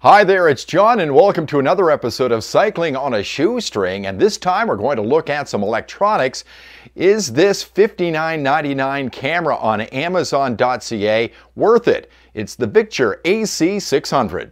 Hi there, it's John and welcome to another episode of Cycling on a Shoestring, and this time we're going to look at some electronics. Is this $59.99 camera on Amazon.ca worth it? It's the Victure AC600.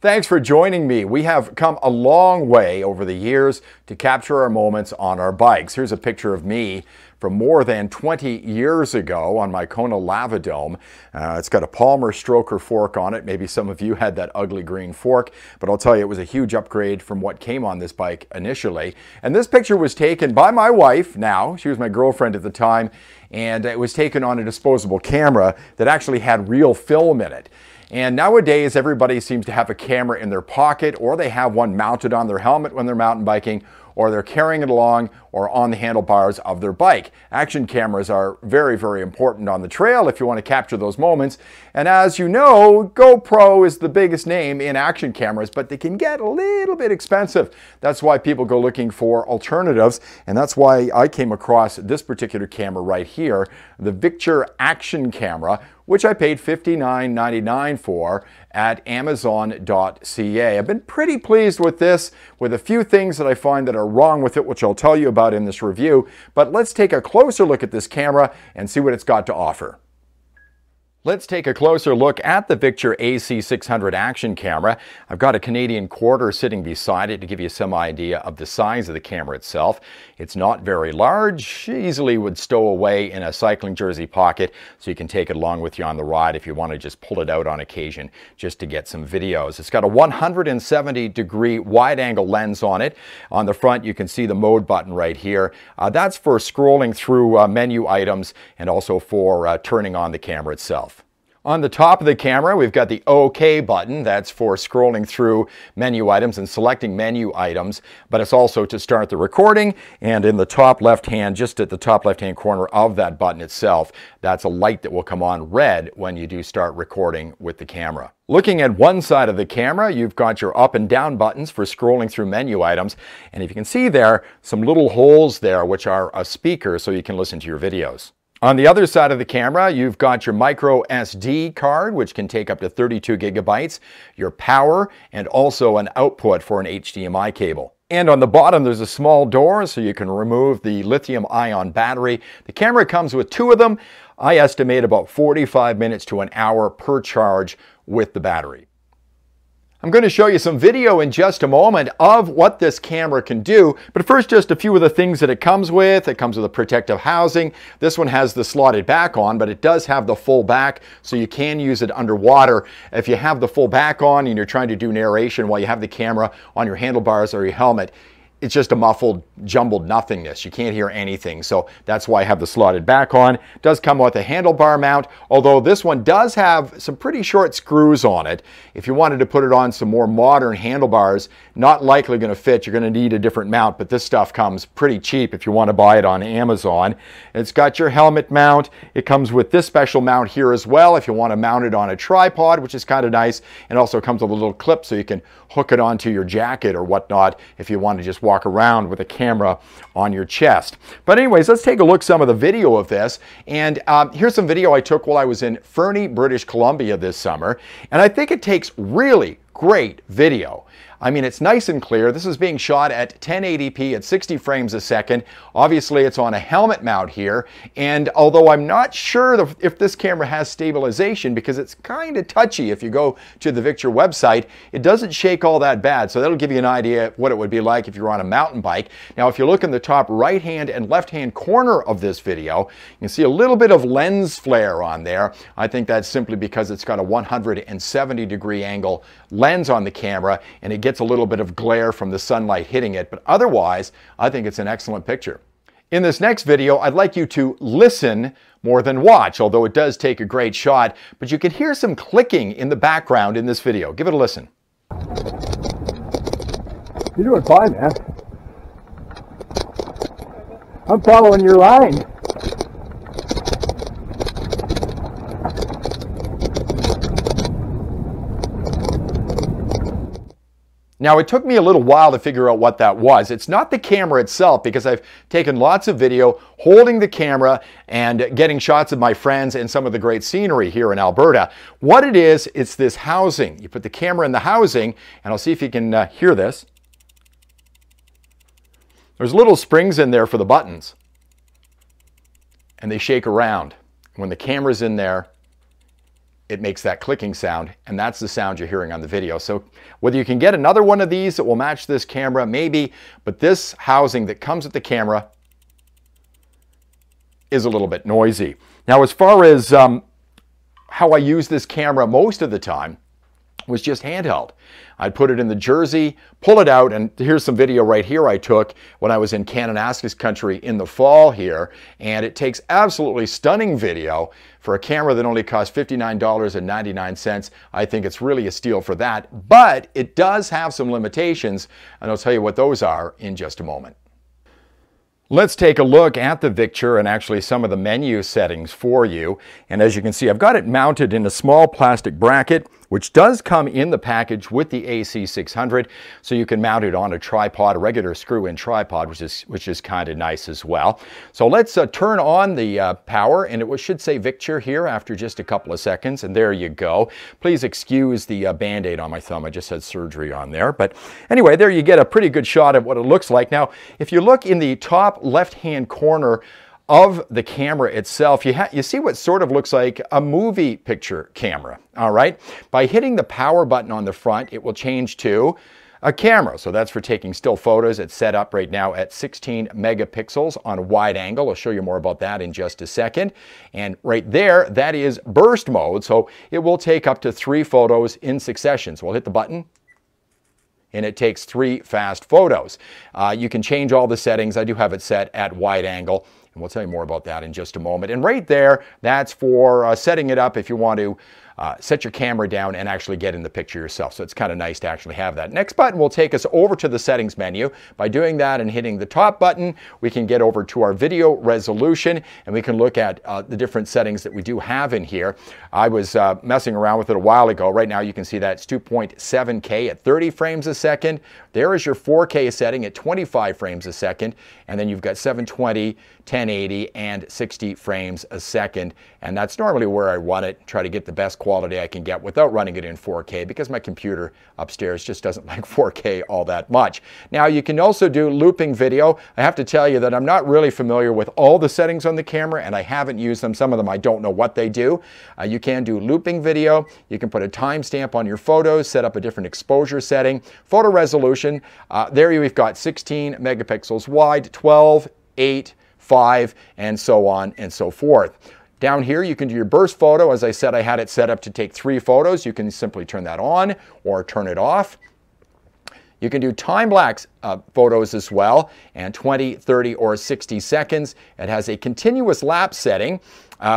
Thanks for joining me. We have come a long way over the years to capture our moments on our bikes. Here's a picture of me from more than 20 years ago on my Kona Lavadome. It's got a Palmer stroker fork on it. Maybe some of you had that ugly green fork, but I'll tell you, it was a huge upgrade from what came on this bike initially. And this picture was taken by my wife now. She was my girlfriend at the time, and it was taken on a disposable camera that actually had real film in it. And nowadays, everybody seems to have a camera in their pocket, or they have one mounted on their helmet when they're mountain biking, or they're carrying it along or on the handlebars of their bike. Action cameras are very, very important on the trail if you want to capture those moments. And as you know, GoPro is the biggest name in action cameras, but they can get a little bit expensive. That's why people go looking for alternatives, and that's why I came across this particular camera right here, the Victure action camera, which I paid $59.99 for at Amazon.ca. I've been pretty pleased with this, with a few things that I find that are wrong with it, which I'll tell you about in this review. But let's take a closer look at this camera and see what it's got to offer. Let's take a closer look at the Victure AC600 action camera. I've got a Canadian quarter sitting beside it to give you some idea of the size of the camera itself. It's not very large, easily would stow away in a cycling jersey pocket, so you can take it along with you on the ride if you want to just pull it out on occasion just to get some videos. It's got a 170-degree wide-angle lens on it. On the front, you can see the mode button right here. That's for scrolling through menu items and also for turning on the camera itself. On the top of the camera, we've got the OK button. That's for scrolling through menu items and selecting menu items, but it's also to start the recording. And in the top left hand, just at the top left hand corner of that button itself, that's a light that will come on red when you do start recording with the camera. Looking at one side of the camera, you've got your up and down buttons for scrolling through menu items. And if you can see there, some little holes there, which are a speaker so you can listen to your videos. On the other side of the camera, you've got your micro SD card, which can take up to 32 gigabytes, your power, and also an output for an HDMI cable. And on the bottom, there's a small door so you can remove the lithium-ion battery. The camera comes with two of them. I estimate about 45 minutes to an hour per charge with the battery. I'm going to show you some video in just a moment of what this camera can do, but first just a few of the things that it comes with. It comes with a protective housing. This one has the slotted back on, but it does have the full back, so you can use it underwater. If you have the full back on and you're trying to do narration while you have the camera on your handlebars or your helmet, it's just a muffled, jumbled nothingness. You can't hear anything, so that's why I have the slotted back on. It does come with a handlebar mount, although this one does have some pretty short screws on it. If you wanted to put it on some more modern handlebars, not likely going to fit. You're going to need a different mount, but this stuff comes pretty cheap if you want to buy it on Amazon. It's got your helmet mount. It comes with this special mount here as well if you want to mount it on a tripod, which is kind of nice, and also comes with a little clip so you can hook it onto your jacket or whatnot if you want to just walk around with a camera on your chest. But anyways, let's take a look at some of the video of this. And here's some video I took while I was in Fernie, British Columbia this summer. And I think it takes really great video. I mean, it's nice and clear. This is being shot at 1080p at 60 frames a second. Obviously, it's on a helmet mount here. And although I'm not sure if this camera has stabilization, because it's kind of touchy if you go to the Victure website, it doesn't shake all that bad. So that'll give you an idea of what it would be like if you're on a mountain bike. Now, if you look in the top right-hand and left-hand corner of this video, you can see a little bit of lens flare on there. I think that's simply because it's got a 170-degree angle lens on the camera, and it gets a little bit of glare from the sunlight hitting it, but otherwise, I think it's an excellent picture. In this next video, I'd like you to listen more than watch, although it does take a great shot, but you can hear some clicking in the background in this video. Give it a listen. You're doing fine, man. I'm following your line. Now, it took me a little while to figure out what that was. It's not the camera itself, because I've taken lots of video holding the camera and getting shots of my friends and some of the great scenery here in Alberta. What it is, it's this housing. You put the camera in the housing, and I'll see if you can hear this. There's little springs in there for the buttons, and they shake around. When the camera's in there, it makes that clicking sound, and that's the sound you're hearing on the video. So whether you can get another one of these that will match this camera, maybe, but this housing that comes with the camera is a little bit noisy. Now, as far as how I use this camera most of the time was just handheld. I'd put it in the jersey, pull it out, and here's some video right here I took when I was in Kananaskis country in the fall here, and it takes absolutely stunning video for a camera that only cost $59.99. I think it's really a steal for that, but it does have some limitations, and I'll tell you what those are in just a moment. Let's take a look at the Victure and actually some of the menu settings for you. And as you can see, I've got it mounted in a small plastic bracket, which does come in the package with the AC600. So you can mount it on a tripod, a regular screw-in tripod, which is kind of nice as well. So let's turn on the power, and it should say Victure here after just a couple of seconds. And there you go. Please excuse the Band-Aid on my thumb. I just had surgery on there. But anyway, there you get a pretty good shot of what it looks like. Now, if you look in the top left-hand corner of the camera itself, you see what sort of looks like a movie picture camera, all right? By hitting the power button on the front, it will change to a camera. So that's for taking still photos. It's set up right now at 16 megapixels on a wide angle. I'll show you more about that in just a second. And right there, that is burst mode. So it will take up to 3 photos in succession. So we'll hit the button, and it takes 3 fast photos. You can change all the settings. I do have it set at wide angle, and we'll tell you more about that in just a moment. And right there, that's for setting it up if you want to set your camera down and actually get in the picture yourself. So it's kind of nice to actually have that. Next button will take us over to the settings menu. By doing that and hitting the top button, we can get over to our video resolution, and we can look at the different settings that we do have in here. I was messing around with it a while ago. Right now you can see that it's 2.7K at 30 frames a second. There is your 4K setting at 25 frames a second, and then you've got 720, 1080, and 60 frames a second. And that's normally where I run it, try to get the best quality I can get without running it in 4K, because my computer upstairs just doesn't like 4K all that much. Now, you can also do looping video. I have to tell you that I'm not really familiar with all the settings on the camera, and I haven't used them. Some of them I don't know what they do. You can do looping video. You can put a timestamp on your photos, set up a different exposure setting. Photo resolution, there we've got 16 megapixels wide, 12, 8, 5, and so on and so forth. Down here, you can do your burst photo. As I said, I had it set up to take 3 photos. You can simply turn that on or turn it off. You can do time-lapse photos as well, and 20, 30, or 60 seconds. It has a continuous lapse setting,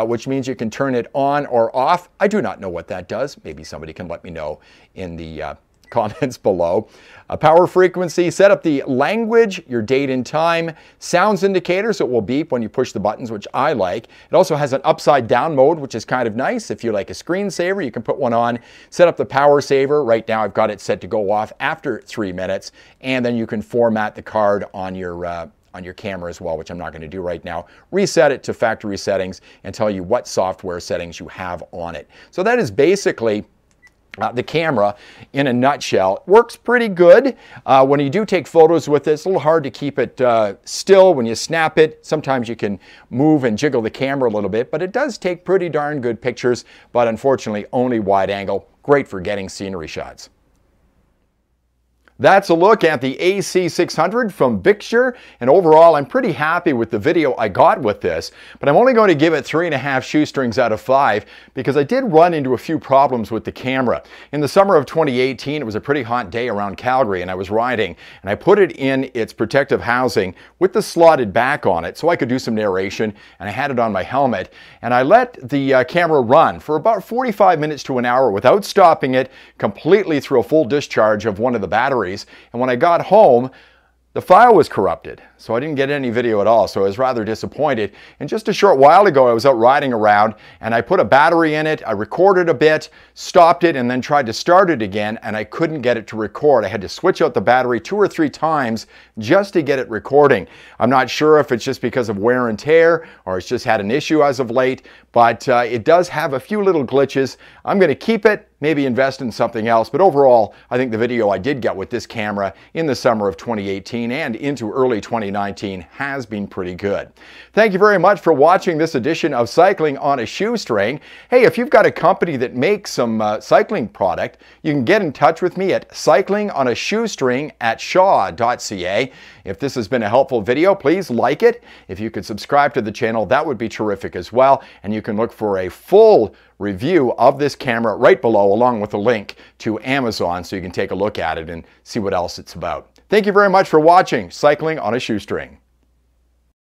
which means you can turn it on or off. I do not know what that does. Maybe somebody can let me know in the comments below. Power frequency, set up the language, your date and time, sounds indicator, so it will beep when you push the buttons, which I like. It also has an upside down mode, which is kind of nice. If you like a screensaver, you can put one on. Set up the power saver. Right now I've got it set to go off after 3 minutes, and then you can format the card on your camera as well, which I'm not going to do right now. Reset it to factory settings and tell you what software settings you have on it. So that is basically the camera in a nutshell. It works pretty good. When you do take photos with it, it's a little hard to keep it still when you snap it. Sometimes you can move and jiggle the camera a little bit, but it does take pretty darn good pictures, but unfortunately only wide angle. Great for getting scenery shots. That's a look at the AC600 from Victure, and overall I'm pretty happy with the video I got with this, but I'm only going to give it 3.5 shoestrings out of 5 because I did run into a few problems with the camera. In the summer of 2018, it was a pretty hot day around Calgary, and I was riding, and I put it in its protective housing with the slotted back on it so I could do some narration, and I had it on my helmet, and I let the camera run for about 45 minutes to an hour without stopping it completely through a full discharge of one of the batteries. And when I got home, The file was corrupted, so I didn't get any video at all, so I was rather disappointed. And just a short while ago, I was out riding around, and I put a battery in it, I recorded a bit, stopped it, and then tried to start it again, and I couldn't get it to record. I had to switch out the battery 2 or 3 times just to get it recording. I'm not sure if it's just because of wear and tear, or it's just had an issue as of late, but it does have a few little glitches. I'm going to keep it, maybe invest in something else, but overall, I think the video I did get with this camera in the summer of 2018 and into early 2019 has been pretty good. Thank you very much for watching this edition of Cycling on a Shoestring. Hey, if you've got a company that makes some cycling product, you can get in touch with me at cyclingonashoestring@shaw.ca. If this has been a helpful video, please like it. If you could subscribe to the channel, that would be terrific as well. And you can look for a full review of this camera right below, along with a link to Amazon, so you can take a look at it and see what else it's about. Thank you very much for watching Cycling on a Shoestring.